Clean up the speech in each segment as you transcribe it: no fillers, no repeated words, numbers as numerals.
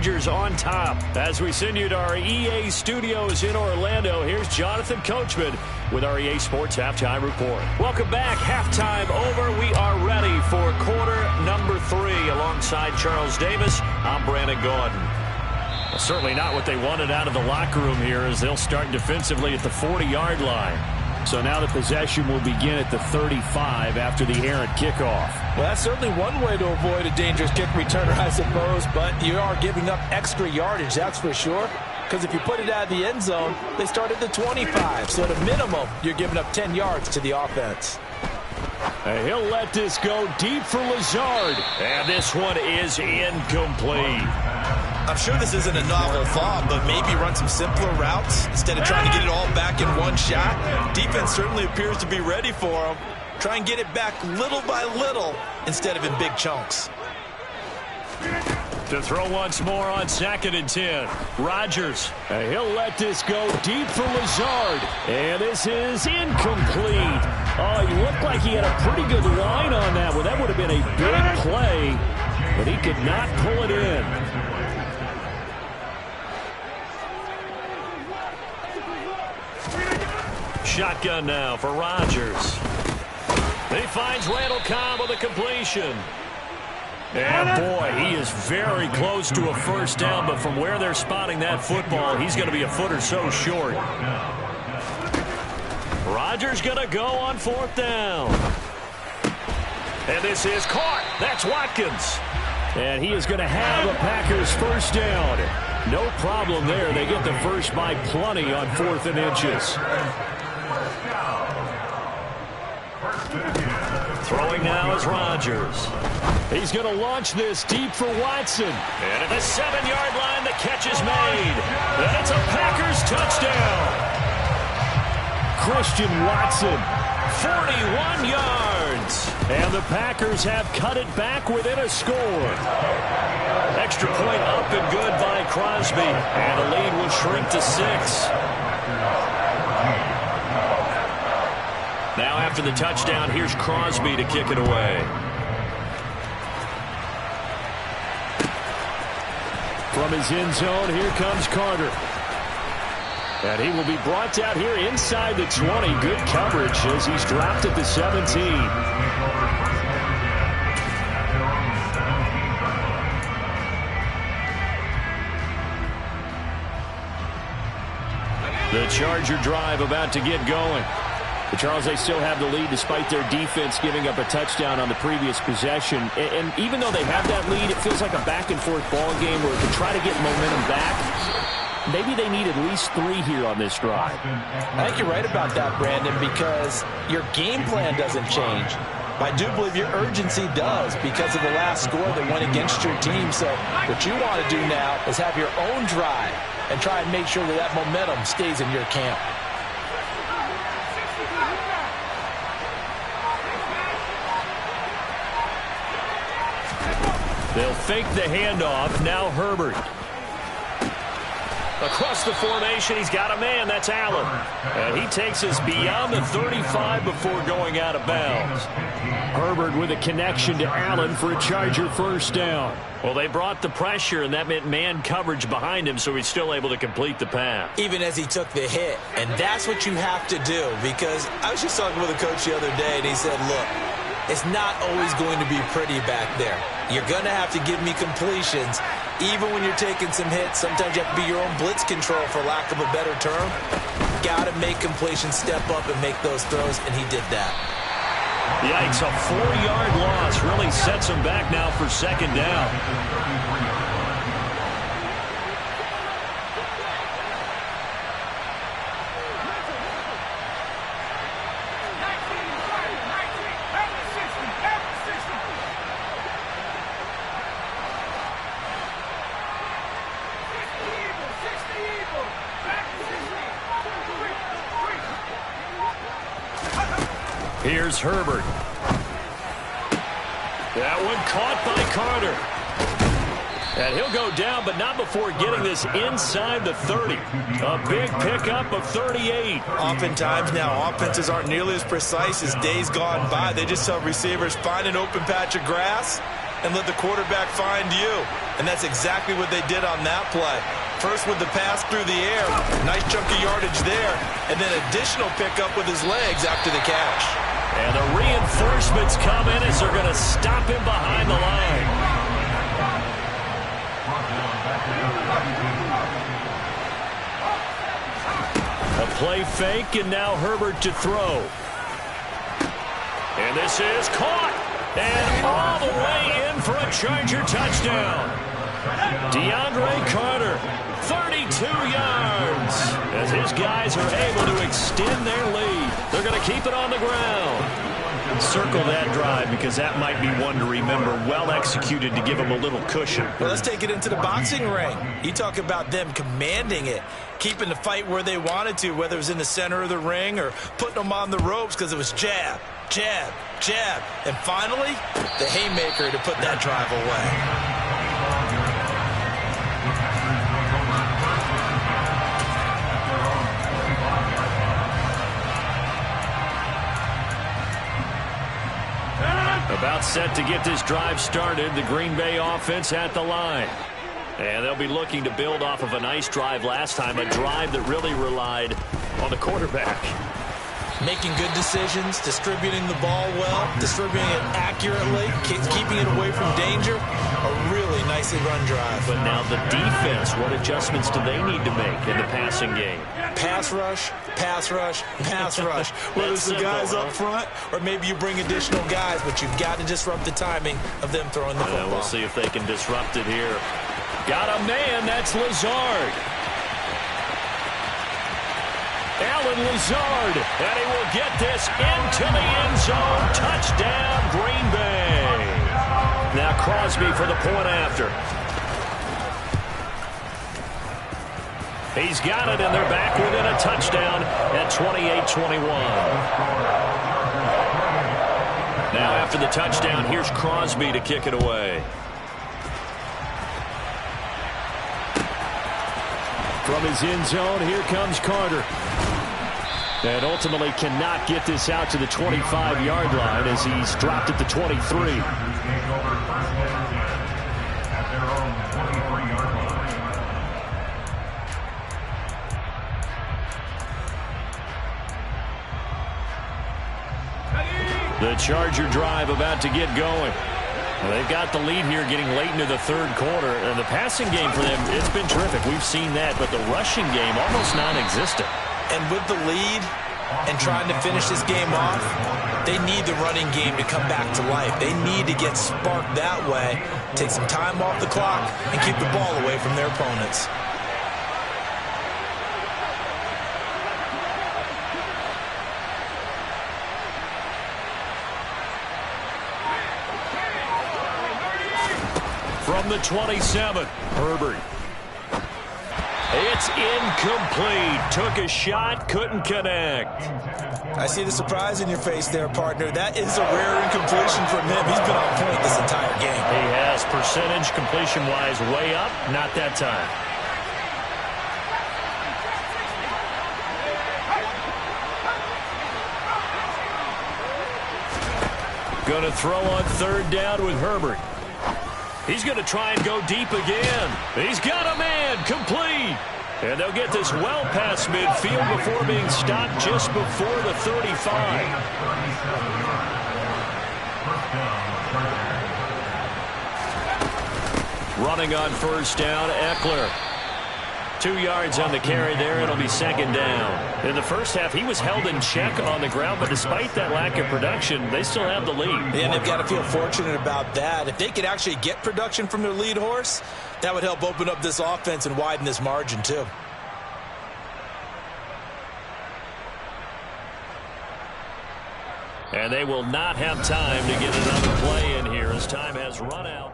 Chargers on top. As we send you to our EA studios in Orlando, here's Jonathan Coachman with our EA Sports Halftime Report. Welcome back. Halftime over. We are ready for quarter number 3. Alongside Charles Davis, I'm Brandon Gordon. Well, certainly not what they wanted out of the locker room here as they'll start defensively at the 40-yard line. So now the possession will begin at the 35 after the errant kickoff. Well, that's certainly one way to avoid a dangerous kick returner, I suppose, but you are giving up extra yardage, that's for sure. Because if you put it out of the end zone, they start at the 25. So at a minimum, you're giving up 10 yards to the offense. And he'll let this go deep for Lazard. And this one is incomplete. I'm sure this isn't a novel thought, but maybe run some simpler routes instead of trying to get it all back in one shot. Defense certainly appears to be ready for him. Try and get it back little by little instead of in big chunks. To throw once more on 2nd and 10. Rodgers. And he'll let this go deep for Lazard. And this is incomplete. Oh, he looked like he had a pretty good line on that one. That would have been a big play, but he could not pull it in. Shotgun now for Rodgers. He finds Randall Cobb with a completion. And boy, he is very close to a first down, but from where they're spotting that football, he's going to be a foot or so short. Rodgers going to go on 4th down. And this is caught. That's Watkins. And he is going to have a Packers first down. No problem there. They get the first by plenty on 4th and inches. Throwing now is Rodgers. He's going to launch this deep for Watson. And at the 7-yard line, the catch is made. And it's a Packers touchdown. Christian Watson, 41 yards. And the Packers have cut it back within a score. Extra point up and good by Crosby. And the lead will shrink to 6. Now after the touchdown, here's Crosby to kick it away. From his end zone, here comes Carter. And he will be brought out here inside the 20. Good coverage as he's dropped at the 17. The Charger drive about to get going. But Charles, they still have the lead despite their defense giving up a touchdown on the previous possession. And even though they have that lead, it feels like a back-and-forth ball game where to try to get momentum back, maybe they need at least 3 here on this drive. I think you're right about that, Brandon, because your game plan doesn't change. I do believe your urgency does because of the last score that went against your team. So what you want to do now is have your own drive and try and make sure that that momentum stays in your camp. They'll fake the handoff. Now Herbert. Across the formation, he's got a man. That's Allen. And he takes us beyond the 35 before going out of bounds. Herbert with a connection to Allen for a Charger first down. Well, they brought the pressure, and that meant man coverage behind him, so he's still able to complete the pass. Even as he took the hit. And that's what you have to do, because I was just talking with a coach the other day, and he said, look, it's not always going to be pretty back there. You're going to have to give me completions. Even when you're taking some hits, sometimes you have to be your own blitz control, for lack of a better term. Got to make completions, step up and make those throws, and he did that. Yikes, a 4-yard loss really sets him back now for 2nd down. Here's Herbert. That one caught by Carter. And he'll go down, but not before getting this inside the 30. A big pickup of 38. Oftentimes now, offenses aren't nearly as precise as days gone by. They just tell receivers, find an open patch of grass and let the quarterback find you. And that's exactly what they did on that play. First with the pass through the air, nice chunk of yardage there, and then additional pickup with his legs after the catch. And the reinforcements come in as they're going to stop him behind the line. A play fake, and now Herbert to throw. And this is caught. And all the way in for a Charger touchdown. DeAndre Carter, 32 yards. As his guys are able to extend their lead. They're going to keep it on the ground. Circle that drive because that might be one to remember. Well executed to give them a little cushion. Well, let's take it into the boxing ring. You talk about them commanding it, keeping the fight where they wanted to, whether it was in the center of the ring or putting them on the ropes because it was jab, jab, jab. And finally, the haymaker to put that drive away. About set to get this drive started, the Green Bay offense at the line. And they'll be looking to build off of a nice drive last time, a drive that really relied on the quarterback. Making good decisions, distributing the ball well, distributing it accurately, keeping it away from danger. A really nicely run drive. But now the defense, what adjustments do they need to make in the passing game? Pass rush, pass rush, pass rush. Whether it's the guys up front or maybe you bring additional guys, but you've got to disrupt the timing of them throwing the football. We'll see if they can disrupt it here. Got a man, that's Lazard. Allen Lazard, and he will get this into the end zone. Touchdown, Green Bay. Now Crosby for the point after. He's got it, and they're back within a touchdown at 28-21. Now after the touchdown, here's Crosby to kick it away. From his end zone, here comes Carter. And ultimately cannot get this out to the 25-yard line as he's dropped at the 23. The Charger drive about to get going. They've got the lead here getting late into the third quarter. And the passing game for them, it's been terrific. We've seen that. But the rushing game, almost non-existent. And with the lead and trying to finish this game off, they need the running game to come back to life. They need to get sparked that way, take some time off the clock, and keep the ball away from their opponents. From the 27, Herbert. It's incomplete. Took a shot, couldn't connect. I see the surprise in your face there, partner. That is a rare incompletion from him. He's been on point this entire game. He has. Percentage completion-wise way up. Not that time. Going to throw on third down with Herbert. He's going to try and go deep again. He's got a man, complete. And they'll get this well past midfield before being stopped just before the 35. Running on first down, Eckler. 2 yards on the carry there. It'll be second down. In the first half, he was held in check on the ground, but despite that lack of production, they still have the lead. Yeah, and they've got to feel fortunate about that. If they could actually get production from their lead horse, that would help open up this offense and widen this margin, too. And they will not have time to get another play in here as time has run out.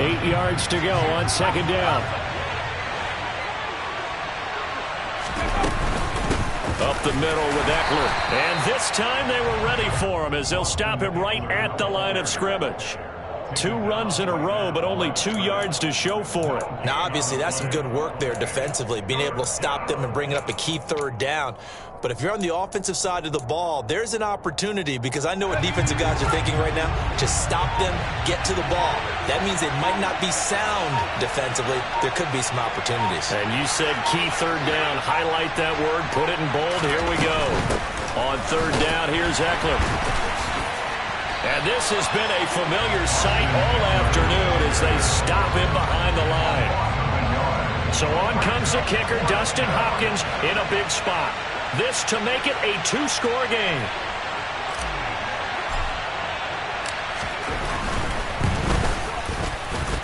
Eight yards to go on second down. Up the middle with Eckler. And this time they were ready for him as they'll stop him right at the line of scrimmage. 2 runs in a row, but only 2 yards to show for it. Now, obviously, that's some good work there defensively, being able to stop them and bring up a key 3rd down. But if you're on the offensive side of the ball, there's an opportunity, because I know what defensive guys are thinking right now. Just stop them, get to the ball. That means they might not be sound defensively. There could be some opportunities. And you said key 3rd down. Highlight that word, put it in bold. Here we go. On 3rd down, here's Ekeler. And this has been a familiar sight all afternoon as they stop him behind the line. So on comes the kicker, Dustin Hopkins, in a big spot. This to make it a 2-score game.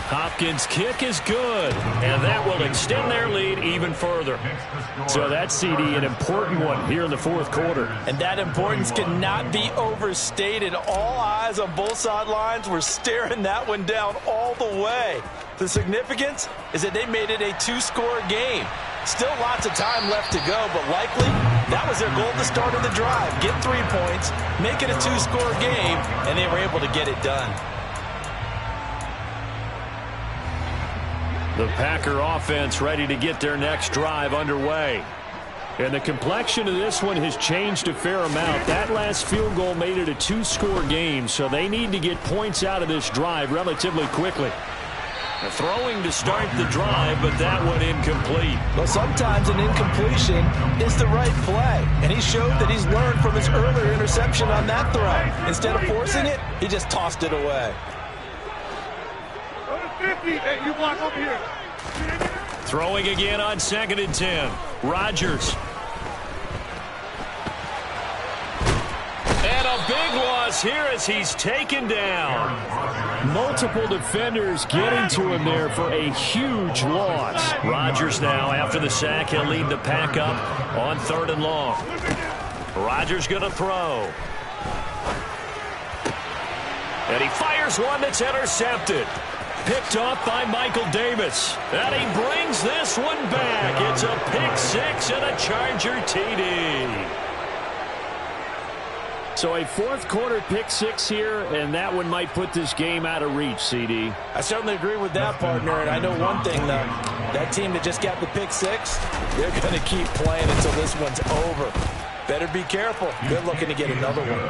Hopkins' kick is good, and that will extend their lead even further. So that's, CD, an important one here in the 4th quarter. And that importance cannot be overstated. All eyes on both sidelines were staring that one down all the way. The significance is that they made it a 2-score game. Still lots of time left to go, but likely that was their goal at the start of the drive. Get 3 points, make it a 2-score game, and they were able to get it done. The Packer offense ready to get their next drive underway. And the complexion of this one has changed a fair amount. That last field goal made it a 2-score game, so they need to get points out of this drive relatively quickly. Throwing to start the drive, but that one incomplete. Well, sometimes an incompletion is the right play, and he showed that he's learned from his earlier interception on that throw. Instead of forcing it, he just tossed it away. Hey, you block over here. Throwing again on 2nd and 10. Rodgers. And a big loss here as he's taken down. Multiple defenders getting to him there for a huge loss. Rodgers now, after the sack, he'll lead the pack up on 3rd and long. Rodgers going to throw. And he fires one that's intercepted. Picked off by Michael Davis. And he brings this one back. It's a pick 6 and a Charger TD. So a 4th quarter pick 6 here, and that one might put this game out of reach, CD. I certainly agree with that, partner, and I know one thing, though. That team that just got the pick 6, they're going to keep playing until this one's over. Better be careful. They're looking to get another one.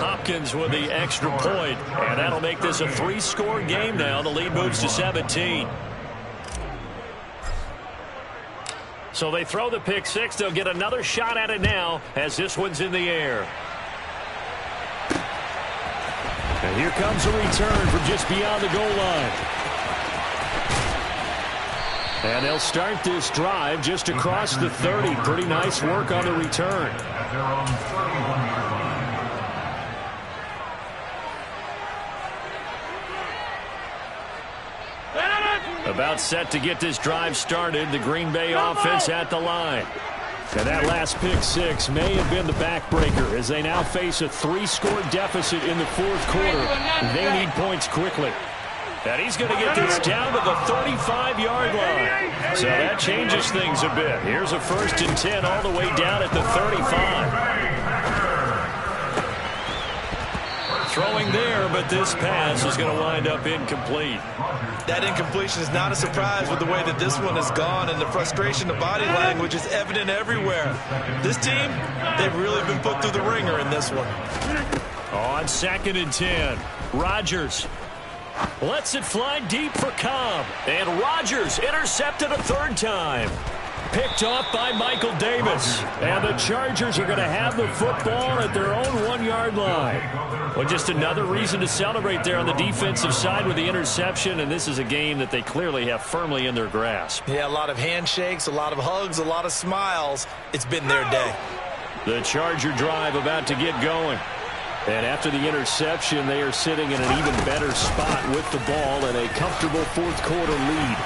Hopkins with the extra point, and that'll make this a 3-score game now. The lead moves to 17. So they throw the pick 6. They'll get another shot at it now as this one's in the air. And here comes a return from just beyond the goal line. And they'll start this drive just across the 30. Pretty nice work on the return. About set to get this drive started. The Green Bay offense at the line. And that last pick 6 may have been the backbreaker as they now face a 3-score deficit in the 4th quarter. They need points quickly. And he's going to get this down to the 35-yard line. So that changes things a bit. Here's a 1st and 10 all the way down at the 35. Throwing there, but this pass is going to wind up incomplete. That incompletion is not a surprise with the way that this one has gone, and the frustration of body language is evident everywhere. This team, they've really been put through the ringer in this one. On 2nd and 10, Rodgers lets it fly deep for Cobb, and Rodgers intercepted a 3rd time. Picked off by Michael Davis. And the Chargers are going to have the football at their own 1-yard line. Well, just another reason to celebrate there on the defensive side with the interception, and this is a game that they clearly have firmly in their grasp. Yeah, a lot of handshakes, a lot of hugs, a lot of smiles. It's been their day. The Charger drive about to get going. And after the interception, they are sitting in an even better spot with the ball and a comfortable 4th quarter lead.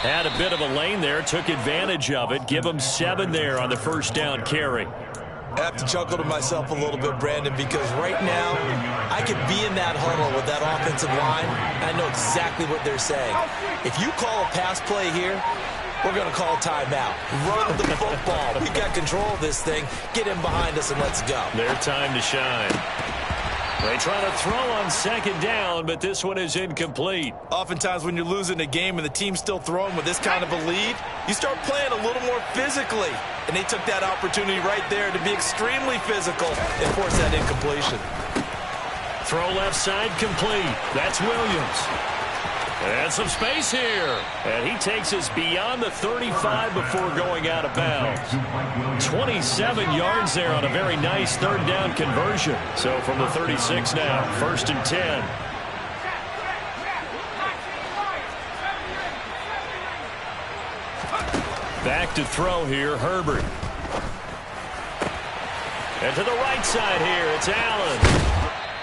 Had a bit of a lane there, took advantage of it. Give them 7 there on the 1st down carry. I have to chuckle to myself a little bit, Brandon, because right now I could be in that huddle with that offensive line. I know exactly what they're saying. If you call a pass play here, we're going to call timeout. Run the football. We got control of this thing. Get him behind us and let's go. Their time to shine. They try to throw on second down, but this one is incomplete. Oftentimes when you're losing a game and the team's still throwing with this kind of a lead, you start playing a little more physically. And they took that opportunity right there to be extremely physical and force that incompletion. Throw left side complete. That's Williams. And some space here. And he takes us beyond the 35 before going out of bounds. 27 yards there on a very nice third down conversion. So from the 36 now, 1st and 10. Back to throw here, Herbert. And to the right side here, it's Allen.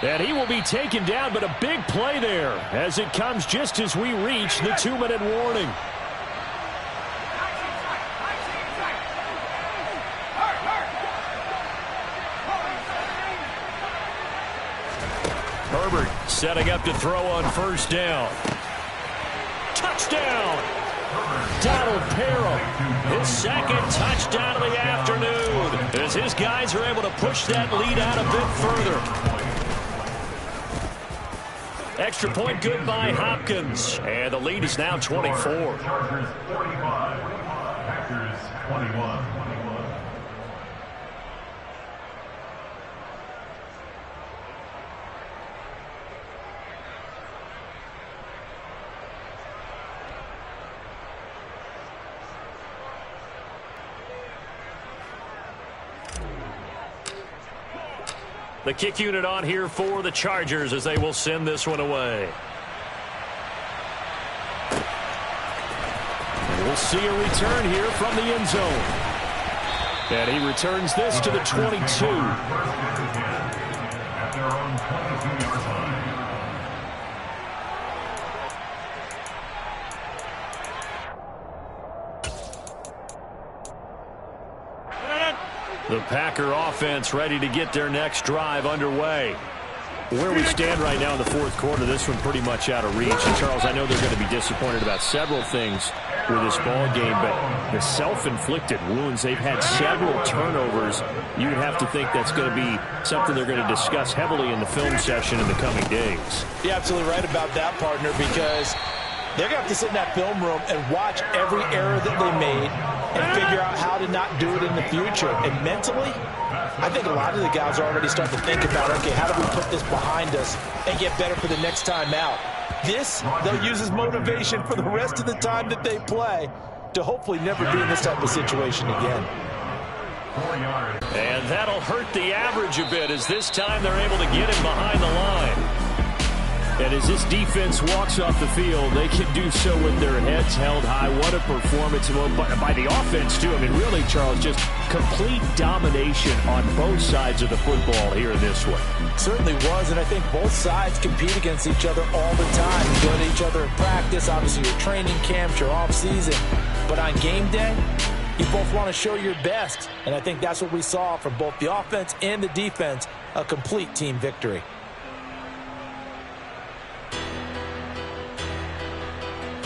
And he will be taken down, but a big play there as it comes just as we reach the 2-minute warning. Herbert setting up to throw on 1st down. Touchdown! Donald Parham, his 2nd touchdown of the afternoon, as his guys are able to push that lead out a bit further. Extra point good by Hopkins, and the lead is now 24. Chargers 45, Packers 21. The kick unit on here for the Chargers as they will send this one away. We'll see a return here from the end zone. And he returns this to the 22. At their own 22-yard line. The Packer offense ready to get their next drive underway. Where we stand right now in the 4th quarter, this one pretty much out of reach. And Charles, I know they're going to be disappointed about several things with this ball game, but the self-inflicted wounds, they've had several turnovers. You'd have to think that's going to be something they're going to discuss heavily in the film session in the coming days. You're absolutely right about that, partner, because they're going to have to sit in that film room and watch every error that they made and figure out how to not do it in the future. And mentally, I think a lot of the guys are already starting to think about, okay, how do we put this behind us and get better for the next time out? This, they'll use as motivation for the rest of the time that they play to hopefully never be in this type of situation again. And that'll hurt the average a bit as this time they're able to get him behind the line. And as this defense walks off the field, they can do so with their heads held high. What a performance by the offense, too. I mean, really, Charles, just complete domination on both sides of the football here in this one. Certainly was, and I think both sides compete against each other all the time. You go to each other in practice, obviously your training camps, your off-season. But on game day, you both want to show your best. And I think that's what we saw from both the offense and the defense, a complete team victory.